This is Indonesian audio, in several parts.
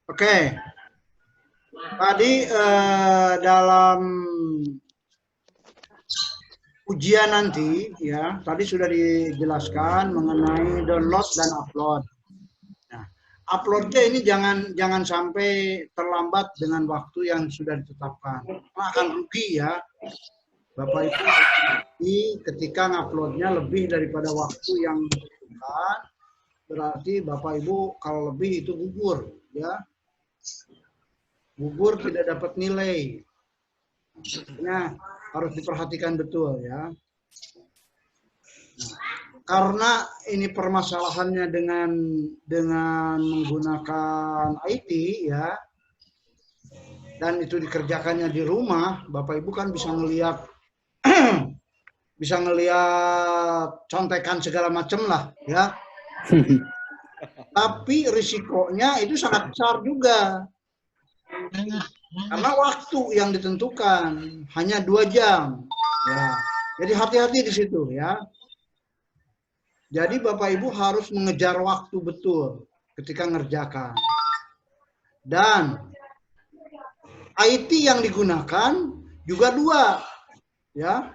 Oke. Tadi dalam ujian nanti ya, tadi sudah dijelaskan mengenai download dan upload. Nah, uploadnya ini jangan sampai terlambat dengan waktu yang sudah ditetapkan. Karena akan rugi ya, Bapak Ibu. Ketika nguploadnya lebih daripada waktu yang ditentukan, berarti Bapak Ibu kalau lebih itu gugur ya. Gugur tidak dapat nilai. Nah, harus diperhatikan betul ya. Nah, karena ini permasalahannya dengan menggunakan IT ya, dan itu dikerjakannya di rumah, Bapak Ibu kan bisa ngelihat bisa ngelihat contekan segala macam lah ya. Tapi risikonya itu sangat besar juga. Karena waktu yang ditentukan hanya 2 jam. Ya. Jadi hati-hati di situ ya. Jadi Bapak Ibu harus mengejar waktu betul ketika ngerjakan. Dan IT yang digunakan juga 2 ya.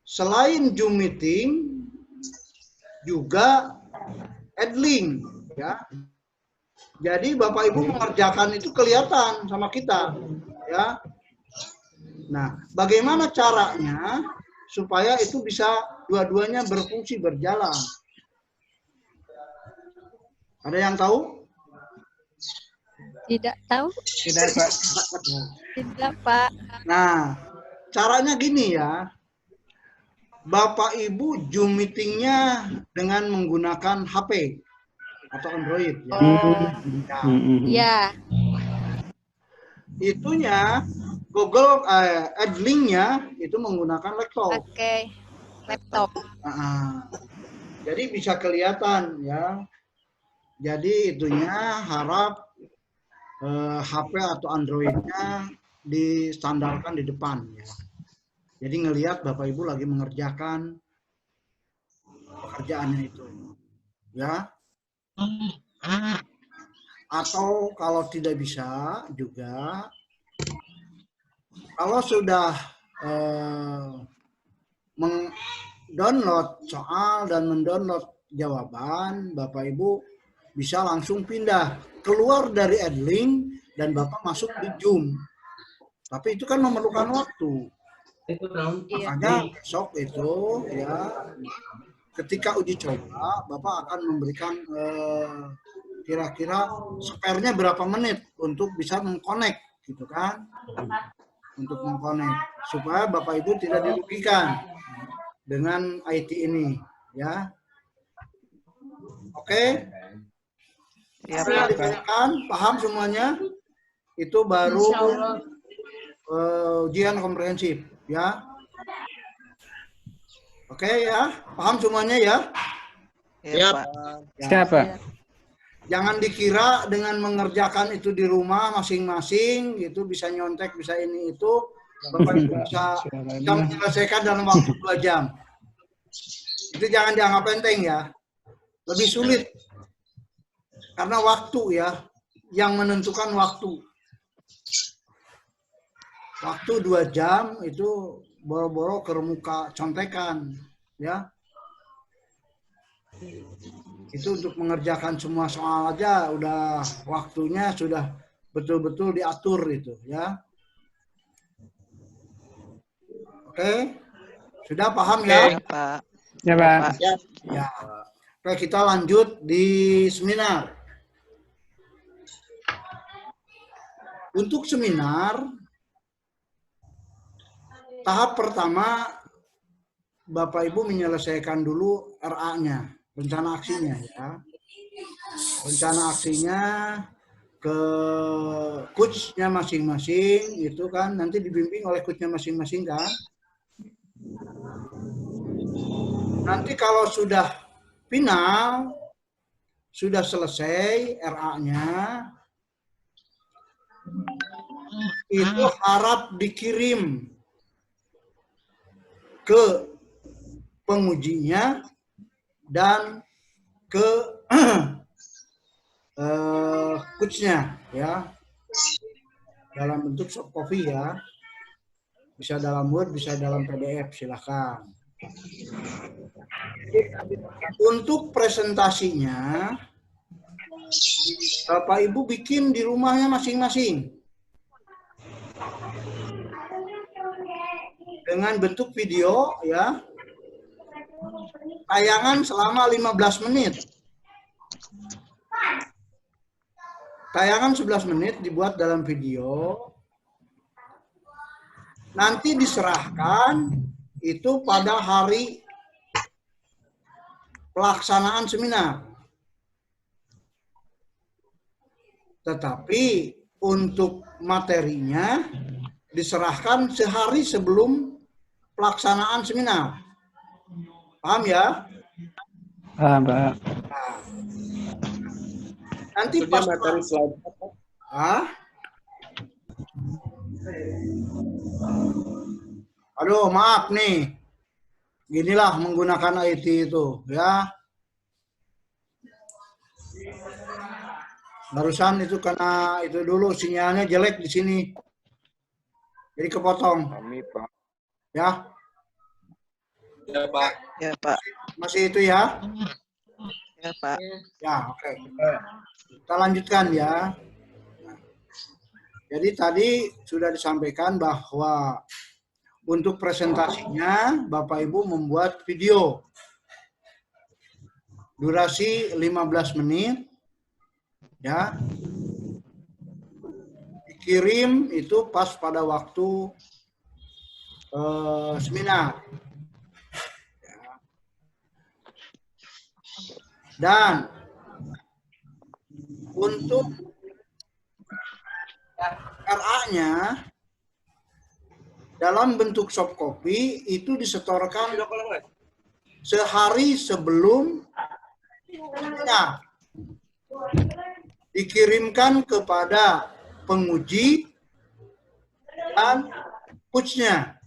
Selain Zoom meeting juga Edlink ya. Jadi Bapak Ibu mengerjakan itu kelihatan sama kita ya. Nah, bagaimana caranya supaya itu bisa dua-duanya berfungsi berjalan? Ada yang tahu? Tidak tahu. Tidak, Pak. Tidak, Pak. Nah, caranya gini ya. Bapak Ibu Zoom meetingnya dengan menggunakan HP atau Android ya. Ya. Itunya Google Edlink-nya itu menggunakan laptop. Oke. Laptop. Nah, jadi bisa kelihatan ya. Jadi itunya harap HP atau Android-nya distandarkan di depan ya. Jadi ngelihat Bapak Ibu lagi mengerjakan pekerjaannya itu. Ya. Atau kalau tidak bisa juga, kalau sudah mendownload soal dan mendownload jawaban, Bapak Ibu bisa langsung pindah keluar dari Edlink dan Bapak masuk di Zoom. Tapi itu kan memerlukan waktu. Makanya besok itu ya, ketika uji coba, Bapak akan memberikan kira-kira spare-nya berapa menit untuk bisa mengkonek, gitu kan? Untuk mengkonek supaya Bapak Ibu tidak dirugikan dengan IT ini, ya. Oke? Ya, paham semuanya? Itu baru ujian komprehensif, ya. Oke ya, paham semuanya ya? Ya, Siapa? Jangan dikira dengan mengerjakan itu di rumah masing-masing, itu bisa nyontek, bisa ini itu, Bapak Ibu bisa menyelesaikan dalam waktu 2 jam. Itu jangan dianggap enteng ya. Lebih sulit. Karena waktu ya, yang menentukan waktu. Waktu 2 jam itu boro-boro ke muka contekan, ya. Itu untuk mengerjakan semua soal aja udah waktunya sudah betul-betul diatur itu, ya. Oke. Sudah paham ya? Pak. Ya, Pak. Ya. Oke, kita lanjut di seminar. Untuk seminar tahap pertama, Bapak Ibu menyelesaikan dulu RA-nya, rencana aksinya ya. Rencana aksinya ke coach-nya masing-masing, itu kan nanti dibimbing oleh coach-nya masing-masing kan. Nanti kalau sudah final, sudah selesai RA-nya, itu harap dikirim ke pengujinya dan ke coachnya ya, dalam bentuk soft copy ya, bisa dalam Word, bisa dalam PDF, silakan. Untuk presentasinya, Bapak Ibu bikin di rumahnya masing-masing dengan bentuk video ya, tayangan selama 15 menit. Tayangan 11 menit dibuat dalam video, nanti diserahkan itu pada hari pelaksanaan seminar. Tetapi untuk materinya diserahkan sehari sebelum pelaksanaan seminar. Paham ya? Paham, Pak. Nanti pas materi slide. Aduh, maaf nih. Ginilah menggunakan IT itu, ya. Barusan itu karena itu dulu sinyalnya jelek di sini. Jadi kepotong. Kami, Pak. Ya. Ya, Pak. Ya, Pak. Masih itu ya? Ya, Pak. Ya, oke. Kita lanjutkan ya. Nah, jadi tadi sudah disampaikan bahwa untuk presentasinya Bapak Ibu membuat video durasi 15 menit ya. Dikirim itu pas pada waktu seminar. Ya. Dan untuk RA-nya dalam bentuk soft copy itu disetorkan sehari sebelum seminar. Dikirimkan kepada penguji dan coachnya.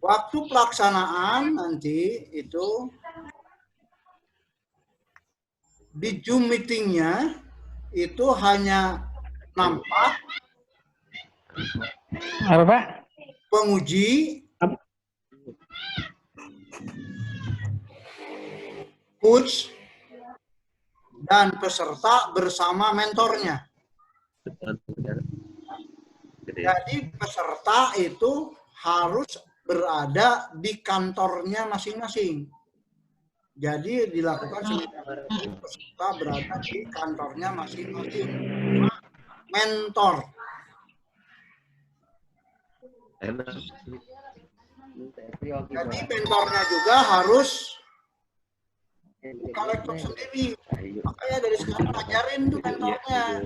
Waktu pelaksanaan nanti itu di Zoom meetingnya itu hanya nampak Apa, Pak? penguji, coach, dan peserta bersama mentornya. Jadi peserta itu harus berada di kantornya masing-masing. Jadi dilakukan seminar peserta berada di kantornya masing-masing. Mentor. Jadi mentornya juga harus buka laptop sendiri. Makanya dari sekarang ajarin tuh mentornya.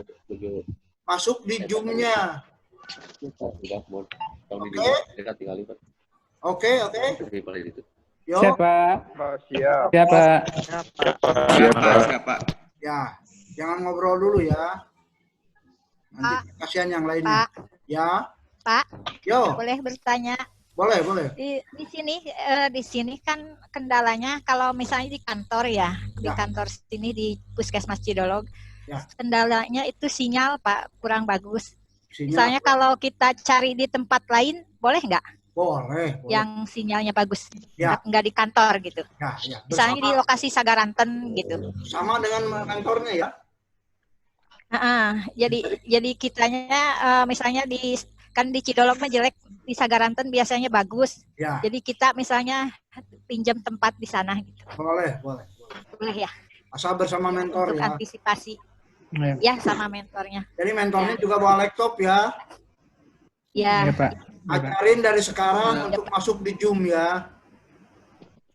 Masuk di Zoom-nya. Oke. Yo. Siapa? Siap. Siapa? Siap, Pak. Ya, jangan ngobrol dulu ya. Nanti kasihan yang lainnya. Pak. Ya. Pak, Yo. boleh bertanya? Boleh. Di sini kan kendalanya kalau misalnya di kantor ya, di kantor sini di Puskesmas Cidolog, kendalanya itu sinyal, Pak, kurang bagus. Misalnya kalau kita cari di tempat lain, boleh nggak? Boleh. Yang sinyalnya bagus, Ya. nggak di kantor gitu. Ya. Misalnya di lokasi Sagaranten gitu. Sama dengan kantornya ya. Jadi kitanya misalnya kan di Cidolog mah jelek, di Sagaranten biasanya bagus. Ya. Jadi kita misalnya pinjam tempat di sana gitu. Boleh. Boleh ya. Asal bersama mentor Untuk ya. antisipasi. Ya, sama mentornya. Jadi mentornya juga bawa laptop ya. Ya. Iya, Pak. Ajarin dari sekarang untuk masuk di Zoom ya.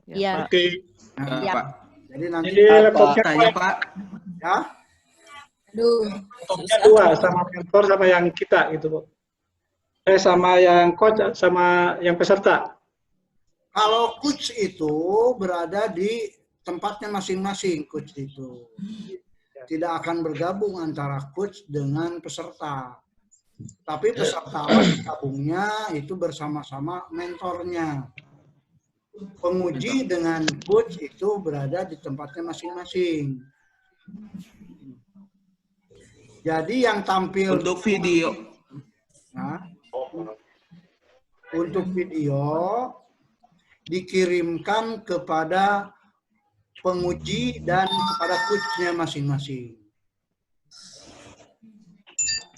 Iya. Oke. Nah, Iya. Pak. Jadi nanti Pak, tanya, Pak. ya. Aduh. Laptopnya dua, sama mentor sama yang kita gitu, Bu. Sama yang coach sama yang peserta. Kalau coach itu berada di tempatnya masing-masing, coach itu. Tidak akan bergabung antara coach dengan peserta. Tapi peserta gabungnya itu bersama-sama mentornya. penguji dengan coach itu berada di tempatnya masing-masing. Jadi yang tampil Untuk video. Nah, untuk video dikirimkan kepada penguji dan kepada coachnya masing-masing.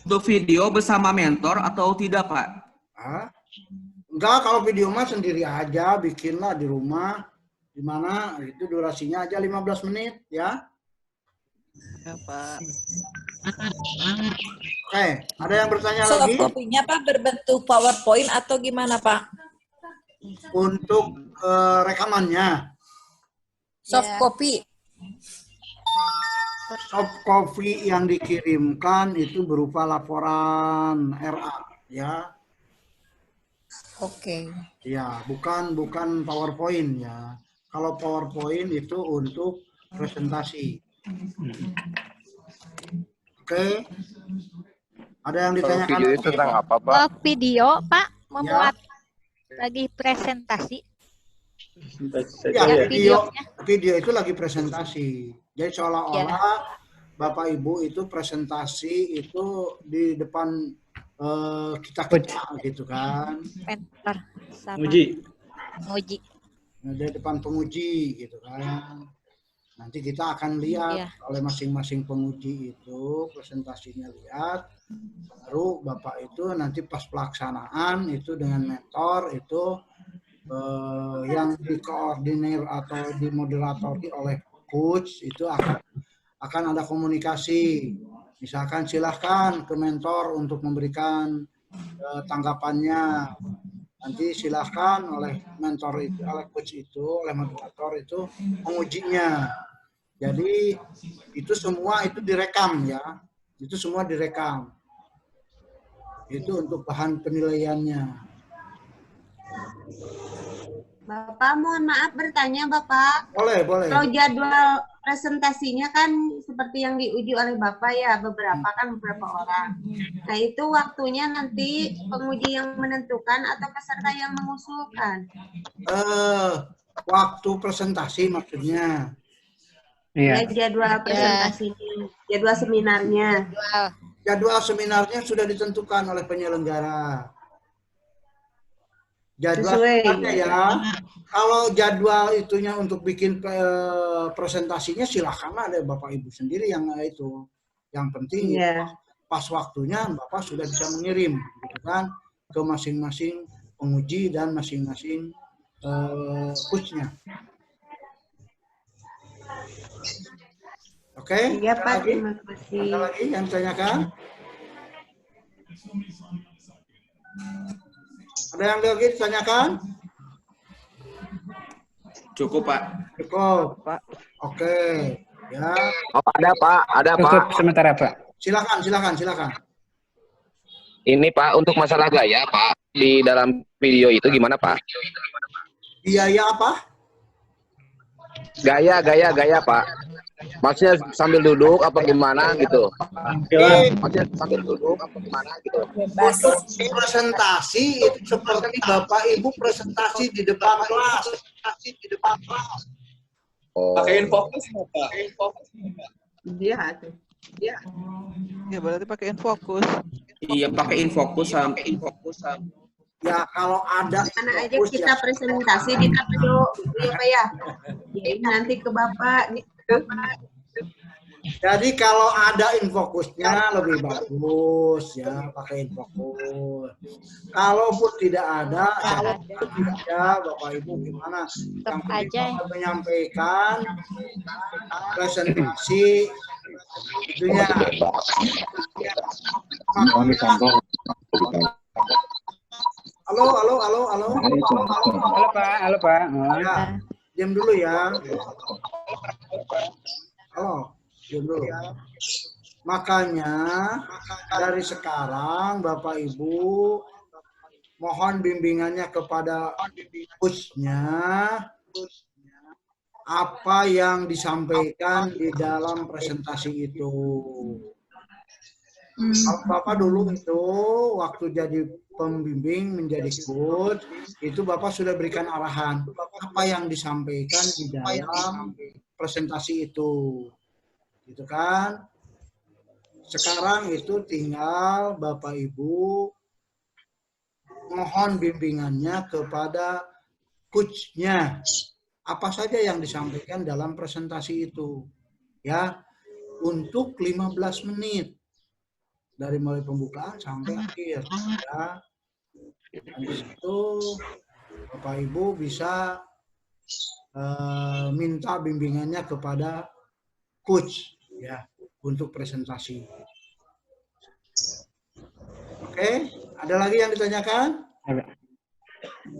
Untuk video bersama mentor atau tidak, Pak? Enggak, kalau video mah sendiri aja, bikinlah di rumah. Di mana itu durasinya aja 15 menit ya. Ya, Pak. Oke, ada yang bertanya Soft lagi? copy-nya Pak berbentuk PowerPoint atau gimana Pak? Untuk rekamannya. Soft copy. Soft copy yang dikirimkan itu berupa laporan RA ya. Oke. Ya, bukan PowerPoint ya. Kalau PowerPoint itu untuk presentasi. Oke. Ada yang ditanyakan? Video itu tentang apa, Pak? Oh, video, Pak, membuat lagi presentasi. Ya, video itu lagi presentasi. Jadi seolah-olah Bapak Ibu itu presentasi itu di depan kita gitu kan. Mentor sama Uji. Nah, di depan penguji gitu kan. Nanti kita akan lihat oleh masing-masing penguji itu presentasinya lihat. Baru Bapak itu nanti pas pelaksanaan itu dengan mentor itu yang dikoordinir atau dimoderatori oleh coach itu akan ada komunikasi. Misalkan silahkan ke mentor untuk memberikan tanggapannya. Nanti silahkan oleh mentor itu, oleh coach itu, oleh moderator itu mengujinya. Jadi itu semua itu direkam ya. Itu semua direkam. Itu untuk bahan penilaiannya. Bapak, mohon maaf bertanya, Bapak. Boleh. Kalau jadwal presentasinya kan seperti yang diuji oleh Bapak ya, beberapa orang. Nah, itu waktunya nanti penguji yang menentukan atau peserta yang mengusulkan? Waktu presentasi maksudnya. Ya, jadwal presentasinya, jadwal seminarnya. Jadwal seminarnya sudah ditentukan oleh penyelenggara. Jadwal ya. Kalau jadwal itunya untuk bikin presentasinya silakanlah ada Bapak Ibu sendiri yang itu. Yang penting pas waktunya Bapak sudah bisa mengirim gitu kan ke masing-masing penguji dan masing-masing coachnya. Oke? Iya Pak, terima kasih. Ada lagi yang tanyakan? Ada yang lagi ditanyakan? Cukup, Pak. Cukup, Pak. Oke. Ya. Oh, ada, Pak. Ada, Pak. Tutup sementara, Pak. Silakan. Ini, Pak, untuk masalah gaya, Pak. Di dalam video itu gimana, Pak? Biaya apa? Gaya, Pak. Maksudnya sambil duduk apa gimana gitu? Maksudnya sambil duduk apa gimana gitu? Untuk presentasi itu seperti Bapak Ibu presentasi di depan kelas. Oh. Pakein fokus, Pak. Iya. Ya berarti pakai fokus. Iya, pakai infokus sampai Ya kalau ada Mana aja kita presentasi di tablo ya Pak ya. Jadi nanti ke Bapak. Jadi kalau ada infokusnya lebih bagus ya, pakai infokus. Kalaupun tidak ada, Bapak Ibu gimana? Yang penting menyampaikan presentasi itunya. Halo. Halo Pak. Ya, diam dulu ya. Halo, diam dulu. Makanya dari sekarang Bapak Ibu mohon bimbingannya kepada coachnya apa yang disampaikan di dalam presentasi itu. Kalau Bapak dulu itu waktu jadi pembimbing menjadi coach, itu Bapak sudah berikan arahan apa yang disampaikan di dalam presentasi itu. Gitu kan? Sekarang itu tinggal Bapak Ibu mohon bimbingannya kepada coach-nya. Apa saja yang disampaikan dalam presentasi itu. Ya, untuk 15 menit. Dari mulai pembukaan sampai akhir. Ya. Dan di situ Bapak Ibu bisa minta bimbingannya kepada coach ya untuk presentasi. Oke, ada lagi yang ditanyakan?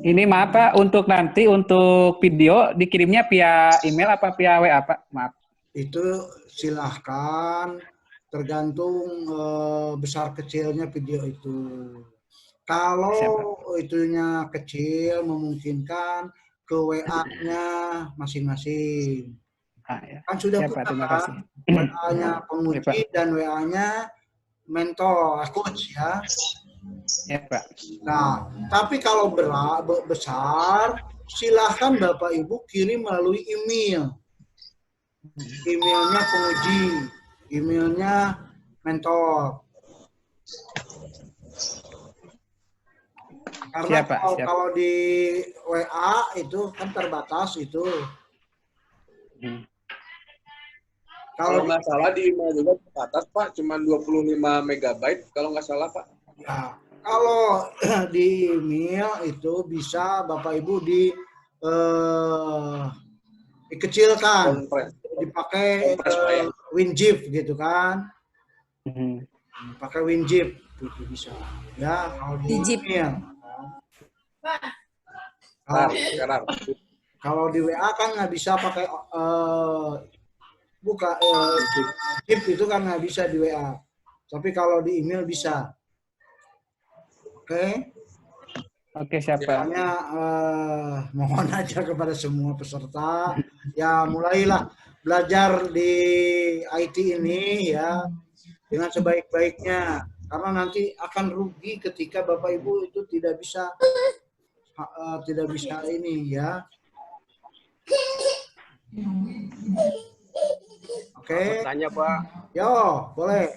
Ini maaf Pak, untuk nanti untuk video dikirimnya via email apa via WA Pak? Maaf. Itu silahkan, tergantung besar kecilnya video itu. Kalau itunya kecil memungkinkan ke WA-nya masing-masing. Ya. Kan sudah Siap, punya terima Pak, kasih. WA-nya penguji dan WA-nya mentor, coach ya. Ya Pak. Nah, tapi kalau besar, silahkan Bapak Ibu kirim melalui email. Emailnya penguji, emailnya mentor. Karena Siap, Pak, siap. kalau di WA itu kan terbatas itu. Kalau nggak salah di email juga terbatas Pak, cuma 25 MB kalau nggak salah Pak. Ya, kalau di email itu bisa Bapak Ibu dikecilkan, dipakai WinZip gitu kan, pakai WinZip itu bisa. Ya, kalau di email. Kalau di WA kan nggak bisa pakai zip itu kan nggak bisa di WA. Tapi kalau di email bisa. Oke. Oke, siap Pak. Makanya mohon aja kepada semua peserta ya mulailah belajar di IT ini ya dengan sebaik-baiknya karena nanti akan rugi ketika Bapak Ibu itu tidak bisa ini ya. Oke. Tanya Pak. Yo, boleh.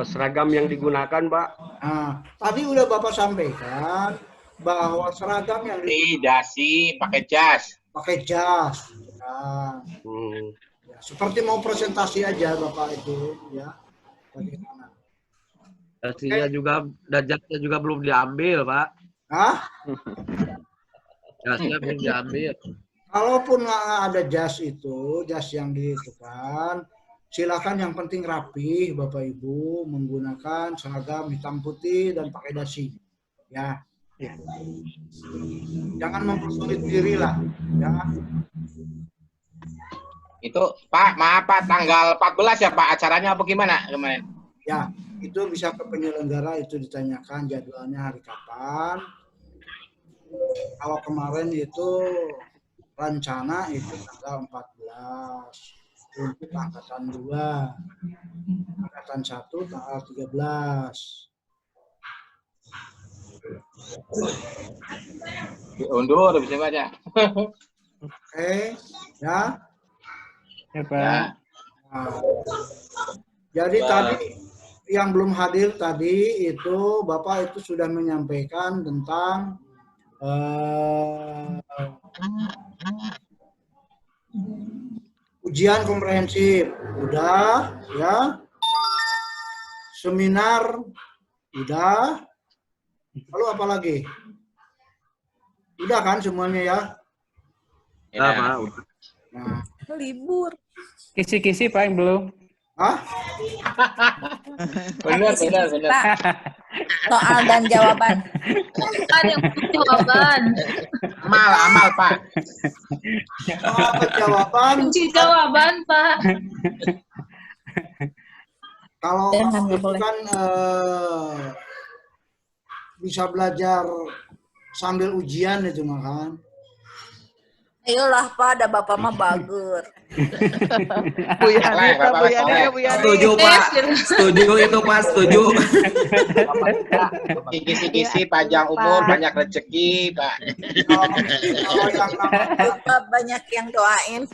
Seragam yang digunakan Pak. Nah, tadi udah Bapak sampaikan bahwa seragam yang dasi pakai jas. Pakai jas. Nah, ya, seperti mau presentasi aja Bapak itu ya. Bagaimana? Dasinya juga dan jasnya juga belum diambil Pak. Hah? Jasnya belum diambil. Kalaupun nggak ada jas itu, jas yang diitukan, silakan yang penting rapi Bapak Ibu menggunakan seragam hitam putih dan pakai dasi. Ya. Jangan mempersulit diri lah. Ya. Itu Pak, maaf Pak, tanggal 14 ya Pak acaranya apa gimana kemarin? Ya, itu bisa ke penyelenggara itu ditanyakan jadwalnya hari kapan. Kalau kemarin itu rencana itu tanggal 14 untuk angkatan 2, angkatan 1 tanggal 13. Diundur bisa baca. Oke, ya. Ya, Pak. Nah, jadi tadi yang belum hadir tadi itu Bapak itu sudah menyampaikan tentang ujian komprehensif udah ya, seminar udah, lalu apa lagi? Udah kan semuanya ya? Ya, Pak. Nah. Libur. Kisi-kisi Pak yang belum. Hah? Benar. Soal dan jawaban. Bukan yang jawaban. Amal Pak. Jawaban. Kunci jawaban Pak. Kalau itu kan bisa belajar sambil ujian itu mah kan. Ayolah Pak, ada Bapak mah bagus. Bu Yani. Setuju Pak, setuju itu Pak, setuju. Kisi-kisi panjang umur, banyak rezeki, Pak. Bapak banyak yang doain.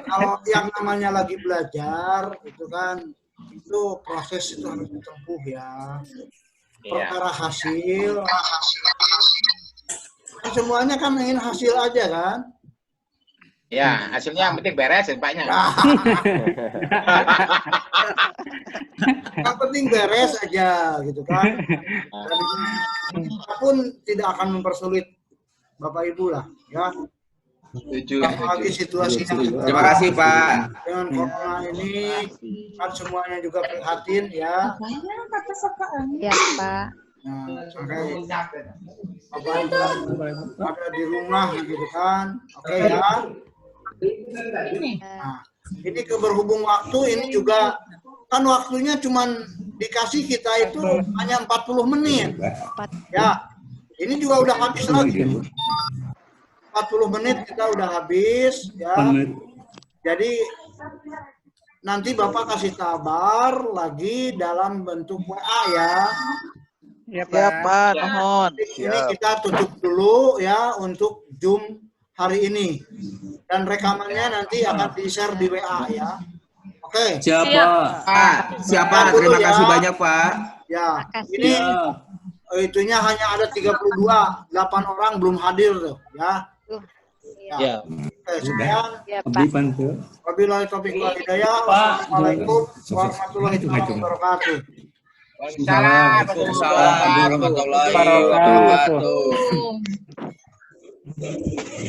Kalau yang namanya lagi belajar, itu kan, itu proses itu harus ditempuh ya. Perkara hasil, semuanya kan ingin hasil aja kan. Ya, hasilnya yang penting beres, Paknya. Yang penting beres aja gitu kan. Apapun tidak akan mempersulit Bapak Ibu lah ya. Apalagi situasinya. Terima kasih Pak. Dengan corona ini kan semuanya juga prihatin ya. Ya Pak. Nah, sampai Bapak Ibu ada di rumah gitu kan. Oke ya. Nah, ini keberhubung waktu ini juga kan waktunya cuman dikasih kita itu hanya 40 menit. Ya, ini juga udah habis lagi. 40 menit kita udah habis ya. Jadi nanti Bapak kasih kabar lagi dalam bentuk WA ya. Ya Pak, mohon. Ini kita tutup dulu ya untuk Zoom hari ini. Dan rekamannya nanti akan di-share di WA ya. Oke. Siapa? Pak, siapa? Terima kasih banyak Pak. Ya, ini itunya hanya ada 32, 8 orang belum hadir tuh ya. Ya. Oke, sekian. Wabillahi taufiq wal hidayah. Wassalamualaikum warahmatullahi wabarakatuh. Waalaikumsalam warahmatullahi wabarakatuh.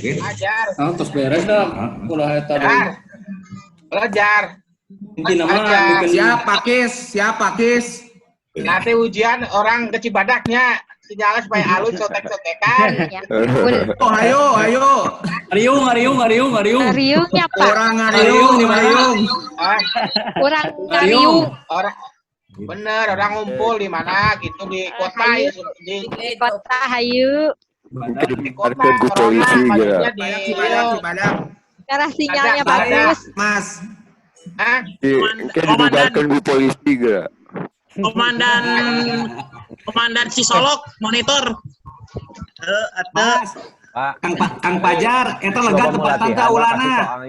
Ajar. Terus beres dong. Ulah eta deui. Belajar. Siapa kis? Nanti ujian orang ke Cibadaknya. Sinyalnya supaya halus sotek-sotekan. Oh, ayo. Ngariungnya Pak. Orang ngariung di Mariung. Kurang ngariung. Orang bener, orang ngumpul di mana gitu di kota di kota Hayu. Mungkin Bu polisi gitu. Karena sinyalnya bagus. Mas. Mungkin dibubarkan Bu polisi gitu. Komandan Cisolok monitor. Kang Pajar, eta lega tempat tangka ulana.